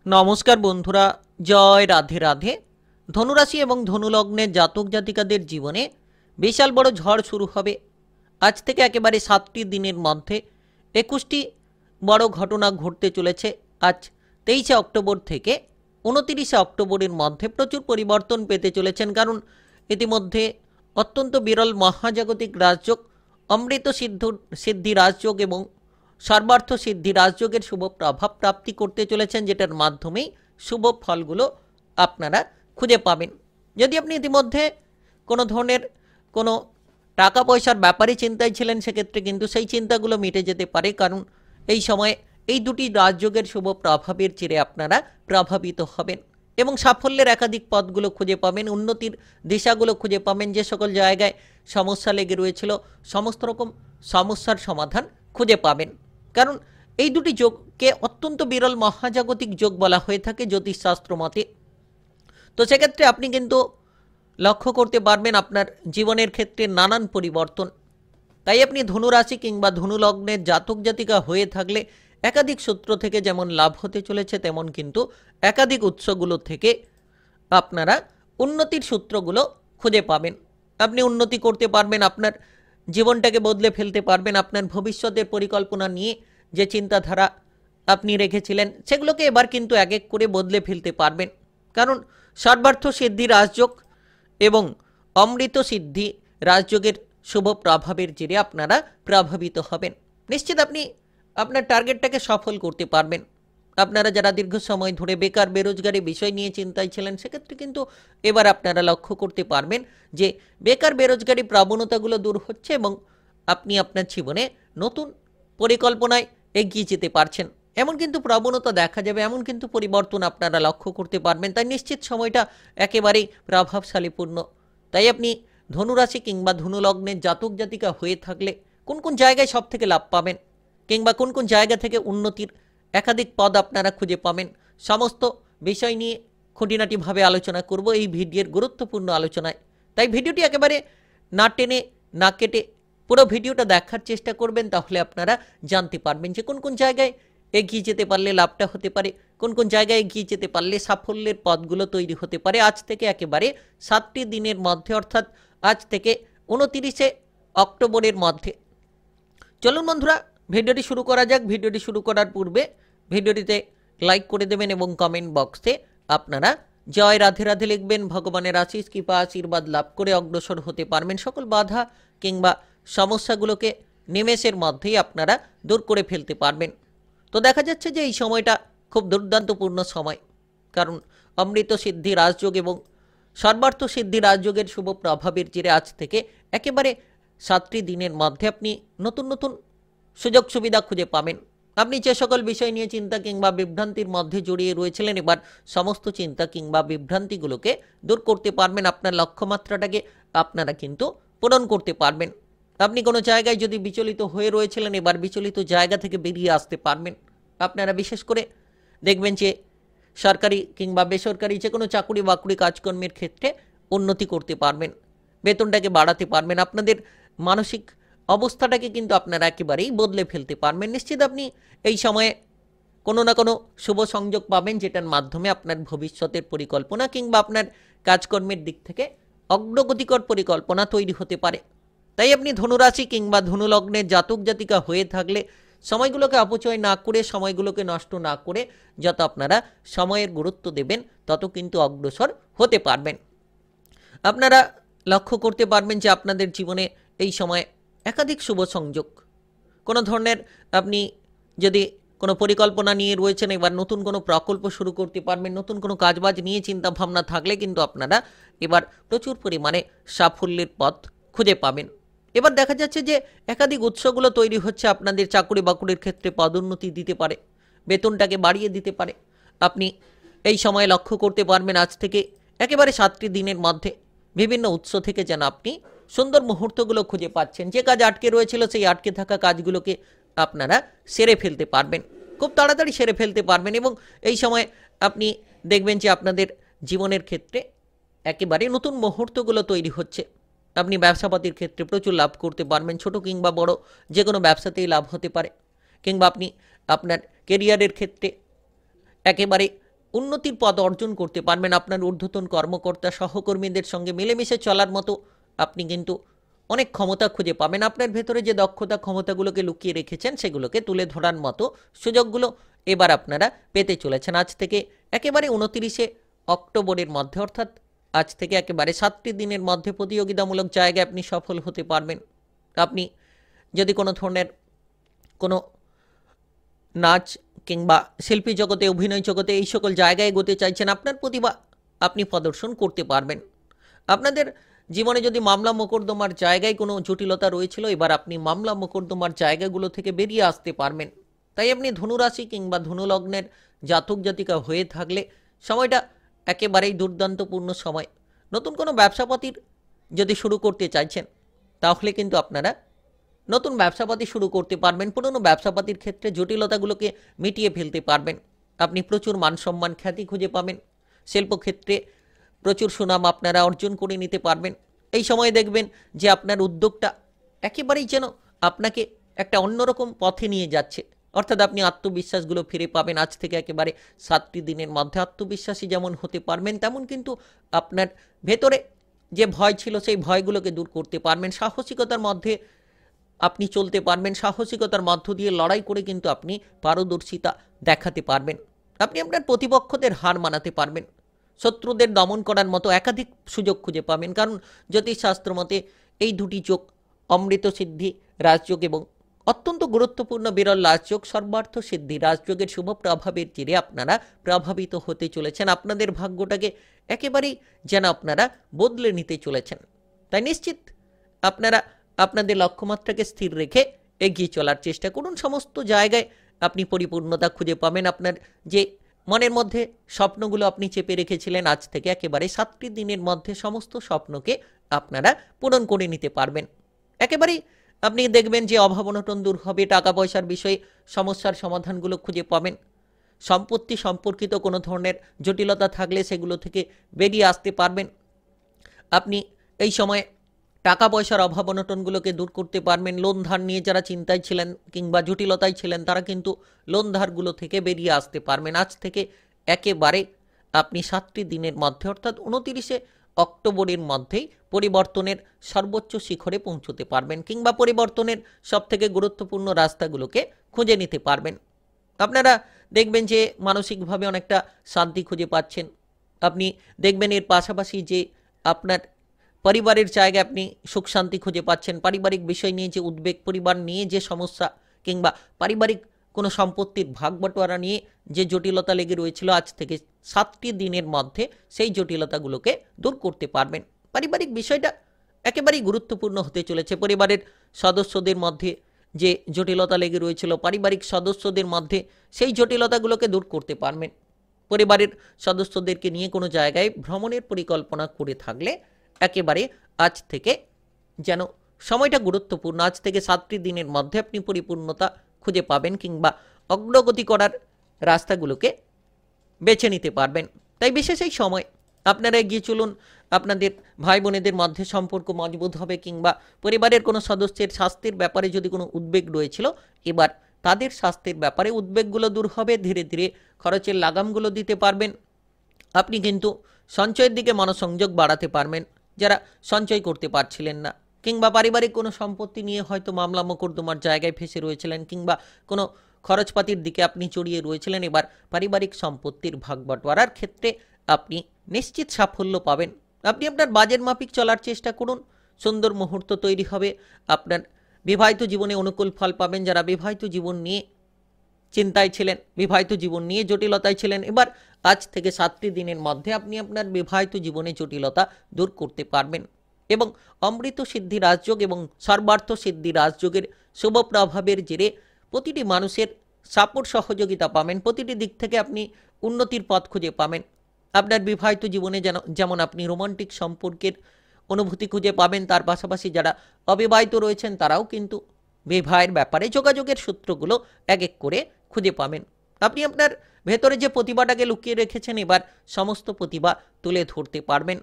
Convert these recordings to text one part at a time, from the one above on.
নমস্কার বন্ধুরা, জয় রাধে রাধে। ধনুরাশি এবং ধনুলগ্নের জাতক জাতিকাদের জীবনে বিশাল বড় ঝড় শুরু হবে। আজ থেকে একেবারে 7টি দিনের মধ্যে 21টি বড় ঘটনা ঘটতে চলেছে। আজ 23শে অক্টোবর থেকে 29শে অক্টোবরের মধ্যে প্রচুর পরিবর্তন পেতে চলেছেন, কারণ ইতিমধ্যে অত্যন্ত বিরল মহাজাগতিক রাজযোগ অমৃত সিদ্ধি রাজযোগ এবং সর্বার্থ সিদ্ধি রাজযোগের শুভ প্রভাব প্রাপ্তি করতে চলেছেন, যেটার মাধ্যমেই শুভ ফলগুলো আপনারা খুঁজে পাবেন। যদি আপনি ইতিমধ্যে কোনো ধরনের কোনো টাকা পয়সার ব্যাপারে চিন্তায় ছিলেন, সেক্ষেত্রে কিন্তু সেই চিন্তাগুলো মিটে যেতে পারে, কারণ এই সময়ে এই দুটি রাজযোগের শুভ প্রভাবের চিরে আপনারা প্রভাবিত হবেন এবং সাফল্যের একাধিক পথগুলো খুঁজে পাবেন, উন্নতির দিশাগুলো খুঁজে পাবেন। যে সকল জায়গায় সমস্যা লেগে রয়েছিল সমস্ত রকম সমস্যার সমাধান খুঁজে পাবেন, কারণ এই দুটি যোগকে অত্যন্ত বিরল মহাজাগতিক যোগ বলা হয়ে থাকে জ্যোতিষশাস্ত্র মতে। তো সেক্ষেত্রে আপনি কিন্তু লক্ষ্য করতে পারবেন আপনার জীবনের ক্ষেত্রে নানান পরিবর্তন। তাই আপনি ধনুরাশি কিংবা ধনুলগ্নের জাতক জাতিকা হয়ে থাকলে একাধিক সূত্র থেকে যেমন লাভ হতে চলেছে, তেমন কিন্তু একাধিক উৎসগুলো থেকে আপনারা উন্নতির সূত্রগুলো খুঁজে পাবেন। আপনি উন্নতি করতে পারবেন, আপনার জীবনটাকে বদলে ফেলতে পারবেন। আপনার ভবিষ্যতের পরিকল্পনা নিয়ে যে চিন্তাধারা আপনি রেখেছিলেন, সেগুলোকে এবার কিন্তু এক এক করে বদলে ফেলতে পারবেন, কারণ সর্বার্থ সিদ্ধি রাজযোগ এবং অমৃত সিদ্ধি রাজযোগের শুভ প্রভাবের জেরে আপনারা প্রভাবিত হবেন। নিশ্চিত আপনি আপনার টার্গেটটাকে সফল করতে পারবেন। আপনারা যারা দীর্ঘ সময় ধরে বেকার বেরোজগারি বিষয় নিয়ে চিন্তায় ছিলেন, সেক্ষেত্রে কিন্তু এবার আপনারা লক্ষ্য করতে পারবেন যে বেকার বেরোজগারি প্রবণতাগুলো দূর হচ্ছে এবং আপনি আপনার জীবনে নতুন পরিকল্পনায় এগিয়ে যেতে পারছেন। এমন কিন্তু প্রবণতা দেখা যাবে, এমন কিন্তু পরিবর্তন আপনারা লক্ষ্য করতে পারবেন। তাই নিশ্চিত সময়টা একেবারেই প্রভাবশালীপূর্ণ। তাই আপনি ধনুরাশি কিংবা ধনুলগ্নের জাতক জাতিকা হয়ে থাকলে কোন কোন জায়গায় সব থেকে লাভ পাবেন কিংবা কোন কোন জায়গা থেকে উন্নতির একাধিক পদ আপনারা খুঁজে পাবেন, সমস্ত বিষয় নিয়ে খুঁটিনাটিভাবে আলোচনা করব এই ভিডিওর গুরুত্বপূর্ণ আলোচনায়। তাই ভিডিওটি একেবারে না টেনে না কেটে পুরো ভিডিওটা দেখার চেষ্টা করবেন, তাহলে আপনারা জানতে পারবেন যে কোন কোন জায়গায় এগিয়ে যেতে পারলে লাভটা হতে পারে, কোন কোন জায়গায় এগিয়ে যেতে পারলে সাফল্যের পথগুলো তৈরি হতে পারে আজ থেকে একেবারে 7টি দিনের মধ্যে, অর্থাৎ আজ থেকে 29শে অক্টোবরের মধ্যে। চলুন বন্ধুরা, ভিডিওটি শুরু করা যাক। ভিডিওটি শুরু করার পূর্বে ভিডিওটিতে লাইক করে দেবেন এবং কমেন্ট বক্সে আপনারা জয় রাধে রাধে লিখবেন। ভগবানের আশিস কৃপা আশীর্বাদ লাভ করে অগ্রসর হতে পারবেন। সকল বাধা কিংবা সমস্যাগুলোকে নিমেষের মধ্যেই আপনারা দূর করে ফেলতে পারবেন। তো দেখা যাচ্ছে যে এই সময়টা খুব দুর্দান্তপূর্ণ সময়, কারণ অমৃত সিদ্ধি রাজযোগ এবং সর্বার্থ সিদ্ধি রাজযোগের শুভ প্রভাবের জেরে আজ থেকে একেবারে 7টি দিনের মধ্যে আপনি নতুন নতুন সুযোগ সুবিধা খুঁজে পাবেন। আপনি যে সকল বিষয় নিয়ে চিন্তা কিংবা বিভ্রান্তির মধ্যে জড়িয়ে রয়েছিলেন, এবার সমস্ত চিন্তা কিংবা বিভ্রান্তিগুলোকে দূর করতে পারবেন। আপনার লক্ষ্যমাত্রাটাকে আপনারা কিন্তু পূরণ করতে পারবেন। আপনি কোনো জায়গায় যদি বিচলিত হয়ে রয়েছিলেন, এবার বিচলিত জায়গা থেকে বেরিয়ে আসতে পারবেন। আপনারা বিশেষ করে দেখবেন যে সরকারি কিংবা বেসরকারি যে কোনো চাকুরি বাকুরি কাজকর্মের ক্ষেত্রে উন্নতি করতে পারবেন, বেতনটাকে বাড়াতে পারবেন। আপনাদের মানসিক অবস্থাটাকে কিন্তু আপনারা একেবারেই বদলে ফেলতে পারবেন। নিশ্চিত আপনি এই সময়ে কোনো না কোনো শুভ সংযোগ পাবেন, যেটার মাধ্যমে আপনার ভবিষ্যতের পরিকল্পনা কিংবা আপনার কাজকর্মের দিক থেকে অগ্রগতিকর পরিকল্পনা তৈরি হতে পারে। তাই আপনি ধনুরাশি কিংবা ধনুলগ্নের জাতক জাতিকা হয়ে থাকলে সময়গুলোকে অপচয় না করে, সময়গুলোকে নষ্ট না করে যত আপনারা সময়ের গুরুত্ব দেবেন, তত কিন্তু অগ্রসর হতে পারবেন। আপনারা লক্ষ্য করতে পারবেন যে আপনাদের জীবনে এই সময় একাধিক শুভ সংযোগ, কোনো ধরনের আপনি যদি কোনো পরিকল্পনা নিয়ে রয়েছেন, এবার নতুন কোনো প্রকল্প শুরু করতে পারবেন। নতুন কোনো কাজবাজ নিয়ে চিন্তা ভাবনা থাকলে কিন্তু আপনারা এবার প্রচুর পরিমাণে সাফল্যের পথ খুঁজে পাবেন। এবার দেখা যাচ্ছে যে একাধিক উৎসগুলো তৈরি হচ্ছে, আপনাদের চাকুরি বাকুরির ক্ষেত্রে পদোন্নতি দিতে পারে, বেতনটাকে বাড়িয়ে দিতে পারে। আপনি এই সময় লক্ষ্য করতে পারবেন আজ থেকে একেবারে 7টি দিনের মধ্যে বিভিন্ন উৎস থেকে যেন আপনি সুন্দর মুহূর্তগুলো খুঁজে পাচ্ছেন। যে কাজ আটকে রয়েছিল, সেই আটকে থাকা কাজগুলোকে আপনারা সেরে ফেলতে পারবেন, খুব তাড়াতাড়ি সেরে ফেলতে পারবেন। এবং এই সময় আপনি দেখবেন যে আপনাদের জীবনের ক্ষেত্রে একেবারে নতুন মুহূর্তগুলো তৈরি হচ্ছে। আপনি ব্যবসাপাতির ক্ষেত্রে প্রচুর লাভ করতে পারবেন, ছোট কিংবা বড় যে কোনো ব্যবসাতেই লাভ হতে পারে। কিংবা আপনি আপনার কেরিয়ারের ক্ষেত্রে একেবারে উন্নতির পদ অর্জন করতে পারবেন। আপনার ঊর্ধ্বতন কর্মকর্তা সহকর্মীদের সঙ্গে মিলেমিশে চলার মতো আপনি কিন্তু অনেক ক্ষমতা খুঁজে পাবেন। আপনার ভেতরে যে দক্ষতা ক্ষমতাগুলোকে লুকিয়ে রেখেছেন সেগুলোকে তুলে ধরার মতো সুযোগগুলো এবার আপনারা পেতে চলেছেন। আজ থেকে একেবারে 29শে অক্টোবরের মধ্যে, অর্থাৎ আজ থেকে একেবারে 7টি দিনের মধ্যে প্রতিযোগিতামূলক জায়গায় আপনি সফল হতে পারবেন। আপনি যদি কোনো ধরনের কোনো নাচ কিংবা শিল্পী জগতে, অভিনয় জগতে এই সকল জায়গায় এগোতে চাইছেন, আপনার প্রতিভা আপনি প্রদর্শন করতে পারবেন। আপনাদের জীবনে যদি মামলা মোকদ্দমার জায়গায় কোনো জটিলতা রয়েছিল, এবার আপনি মামলা মোকদ্দমার জায়গাগুলো থেকে বেরিয়ে আসতে পারবেন। তাই আপনি ধনুরাশি কিংবা ধনুলগ্নের জাতক জাতিকা হয়ে থাকলে সময়টা একেবারেই দুর্দান্তপূর্ণ সময়। নতুন কোনো ব্যবসাপাতির যদি শুরু করতে চাইছেন তাহলে কিন্তু আপনারা নতুন ব্যবসাপাতি শুরু করতে পারবেন। পুরনো ব্যবসাপাতির ক্ষেত্রে জটিলতাগুলোকে মিটিয়ে ফেলতে পারবেন। আপনি প্রচুর মান সম্মান খ্যাতি খুঁজে পাবেন। শিল্পক্ষেত্রে প্রচুর সুনাম আপনারা অর্জন করে নিতে পারবেন। এই সময়ে দেখবেন যে আপনার উদ্যোগটা একেবারেই যেন আপনাকে একটা অন্যরকম পথে নিয়ে যাচ্ছে, অর্থাৎ আপনি আত্মবিশ্বাসগুলো ফিরে পাবেন। আজ থেকে একেবারে 7টি দিনের মধ্যে আত্মবিশ্বাসী যেমন হতে পারবেন, তেমন কিন্তু আপনার ভেতরে যে ভয় ছিল সেই ভয়গুলোকে দূর করতে পারবেন। সাহসিকতার মধ্যে আপনি চলতে পারবেন। সাহসিকতার মধ্য দিয়ে লড়াই করে কিন্তু আপনি পারদর্শিতা দেখাতে পারবেন। আপনি আপনার প্রতিপক্ষদের হার মানাতে পারবেন। শত্রুদের দমন করার মতো একাধিক সুযোগ খুঁজে পাবেন, কারণ জ্যোতিষশাস্ত্র মতে এই দুটি যোগ, অমৃত সিদ্ধি রাজযোগ এবং অত্যন্ত গুরুত্বপূর্ণ বিরল রাজযোগ সর্বার্থ সিদ্ধি রাজযোগের শুভ প্রভাবের জেরে আপনারা প্রভাবিত হতে চলেছেন। আপনাদের ভাগ্যটাকে একেবারেই যেন আপনারা বদলে নিতে চলেছেন। তাই নিশ্চিত আপনারা আপনাদের লক্ষ্যমাত্রাকে স্থির রেখে এগিয়ে চলার চেষ্টা করুন। সমস্ত জায়গায় আপনি পরিপূর্ণতা খুঁজে পাবেন। আপনার যে মনের মধ্যে স্বপ্নগুলো আপনি চেপে রেখেছিলেন, আজ থেকে একেবারে 7টি দিনের মধ্যে সমস্ত স্বপ্নকে আপনারা পূরণ করে নিতে পারবেন। একেবারেই আপনি দেখবেন যে অভাব অনটন দূর হবে। টাকা পয়সার বিষয়ে সমস্যার সমাধানগুলো খুঁজে পাবেন। সম্পত্তি সম্পর্কিত কোনো ধরনের জটিলতা থাকলে সেগুলো থেকে বেরিয়ে আসতে পারবেন। আপনি এই সময়ে টাকা পয়সার অভাব অনটনগুলোকে দূর করতে পারবেন। লোন ধার নিয়ে যারা চিন্তায় ছিলেন কিংবা জটিলতায় ছিলেন, তারা কিন্তু লোন ধারগুলো থেকে বেরিয়ে আসতে পারবেন। আজ থেকে একেবারে আপনি 7টি দিনের মধ্যে, অর্থাৎ 29শে অক্টোবরের মধ্যেই পরিবর্তনের সর্বোচ্চ শিখরে পৌঁছতে পারবেন, কিংবা পরিবর্তনের সবথেকে গুরুত্বপূর্ণ রাস্তাগুলোকে খুঁজে নিতে পারবেন। আপনারা দেখবেন যে মানসিকভাবে অনেকটা শান্তি খুঁজে পাচ্ছেন। আপনি দেখবেন এর পাশাপাশি যে আপনার পরিবারের জায়গায় আপনি সুখ শান্তি খুঁজে পাচ্ছেন। পারিবারিক বিষয় নিয়ে যে উদ্বেগ, পরিবার নিয়ে যে সমস্যা, কিংবা পারিবারিক কোনো সম্পত্তির ভাগ বটোয়ারা নিয়ে যে জটিলতা লেগে রয়েছিল, আজ থেকে 7টি দিনের মধ্যে সেই জটিলতাগুলোকে দূর করতে পারবেন। পারিবারিক বিষয়টা একেবারেই গুরুত্বপূর্ণ হতে চলেছে। পরিবারের সদস্যদের মধ্যে যে জটিলতা লেগে রয়েছিল, পারিবারিক সদস্যদের মধ্যে সেই জটিলতাগুলোকে দূর করতে পারবেন। পরিবারের সদস্যদেরকে নিয়ে কোনো জায়গায় ভ্রমণের পরিকল্পনা করে থাকলে একেবারে আজ থেকে যেন সময়টা গুরুত্বপূর্ণ। আজ থেকে 7টি দিনের মধ্যে আপনি পরিপূর্ণতা খুঁজে পাবেন, কিংবা অগ্রগতি করার রাস্তাগুলোকে বেছে নিতে পারবেন। তাই বিশেষ এই সময় আপনারা এগিয়ে চলুন। আপনাদের ভাই বোনেদের মধ্যে সম্পর্ক মজবুত হবে, কিংবা পরিবারের কোনো সদস্যের স্বাস্থ্যের ব্যাপারে যদি কোনো উদ্বেগ রয়েছিল, এবার তাদের স্বাস্থ্যের ব্যাপারে উদ্বেগগুলো দূর হবে। ধীরে ধীরে খরচের লাগামগুলো দিতে পারবেন। আপনি কিন্তু সঞ্চয়ের দিকে মনোসংযোগ বাড়াতে পারবেন। যারা সঞ্চয় করতে পারছিলেন না, কিংবা পারিবারিক কোনো সম্পত্তি নিয়ে হয়তো মামলা মোকদ্দমার জায়গায় ফেসে রয়েছিলেন, কিংবা কোনো খরচপাতির দিকে আপনি জড়িয়ে রয়েছিলেন, এবার পারিবারিক সম্পত্তির ভাগ বটোয়ারার ক্ষেত্রে আপনি নিশ্চিত সাফল্য পাবেন। আপনি আপনার বাজেট মাফিক চলার চেষ্টা করুন। সুন্দর মুহূর্ত তৈরি হবে। আপনার বিবাহিত জীবনে অনুকূল ফল পাবেন। যারা বিবাহিত জীবন নিয়ে চিন্তায় ছিলেন, বিবাহিত জীবন নিয়ে জটিলতায় ছিলেন, এবার আজ থেকে 7টি দিনের মধ্যে আপনি আপনার বিবাহিত জীবনে জটিলতা দূর করতে পারবেন। এবং অমৃত সিদ্ধি রাজযোগ এবং সর্বার্থ সিদ্ধি রাজযোগের শুভ প্রভাবের জেরে প্রতিটি মানুষের সাপোর্ট সহযোগিতা পাবেন। প্রতিটি দিক থেকে আপনি উন্নতির পথ খুঁজে পাবেন। আপনার বিবাহিত জীবনে যেমন আপনি রোমান্টিক সম্পর্কের অনুভূতি খুঁজে পাবেন, তার পাশাপাশি যারা অবিবাহিত রয়েছেন তারাও কিন্তু বিবাহের ব্যাপারে যোগাযোগের সূত্রগুলো এক এক করে খুঁজে পাবেন। আপনি আপনার ভেতরে যে প্রতিভাটাকে লুকিয়ে রেখেছেন, এবার সমস্ত প্রতিভা তুলে ধরতে পারবেন।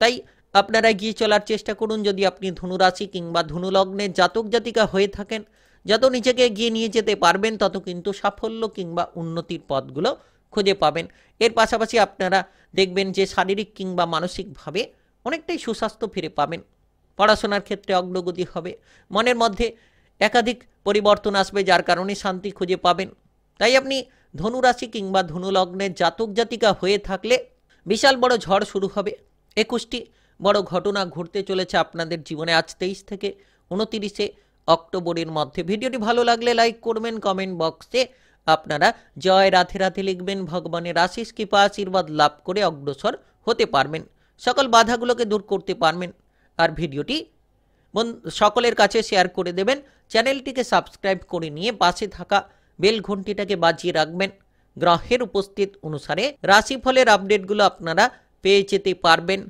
তাই আপনারা এগিয়ে চলার চেষ্টা করুন। যদি আপনি ধনুরাশি কিংবা ধনুলগ্নের জাতক জাতিকা হয়ে থাকেন, যত নিজেকে এগিয়ে নিয়ে যেতে পারবেন, তত কিন্তু সাফল্য কিংবা উন্নতির পথগুলো খুঁজে পাবেন। এর পাশাপাশি আপনারা দেখবেন যে শারীরিক কিংবা মানসিকভাবে অনেকটাই সুস্বাস্থ্য ফিরে পাবেন। পড়াশোনার ক্ষেত্রে অগ্রগতি হবে, মনের মধ্যে একাধিক পরিবর্তন আসবে, যার কারণে শান্তি খুঁজে পাবেন। তাই আপনি ধনুরাশি কিংবা ধনুলগ্নের জাতক জাতিকা হয়ে থাকলে বিশাল বড় ঝড় শুরু হবে। 21টি বড় ঘটনা ঘটতে চলেছে আপনাদের জীবনে আজ 23 থেকে 29 অক্টোবরের মধ্যে। ভিডিওটি ভালো লাগলে লাইক করবেন, কমেন্ট বক্সে আপনারা জয় রাধে রাধে লিখবেন। ভগবানের আশিস কৃপা আশীর্বাদ লাভ করে অগ্রসর হতে পারবেন, সকল বাধাগুলোকে দূর করতে পারবেন। আর ভিডিওটি সকলের কাছে শেয়ার করে দেবেন। চ্যানেলটিকে সাবস্ক্রাইব করে নিয়ে পাশে থাকা বেল ঘন্টিটাকে বাজিয়ে রাখবেন। গ্রহের উপস্থিত অনুসারে রাশিফলের আপডেটগুলো আপনারা পেয়ে যেতে পারবেন।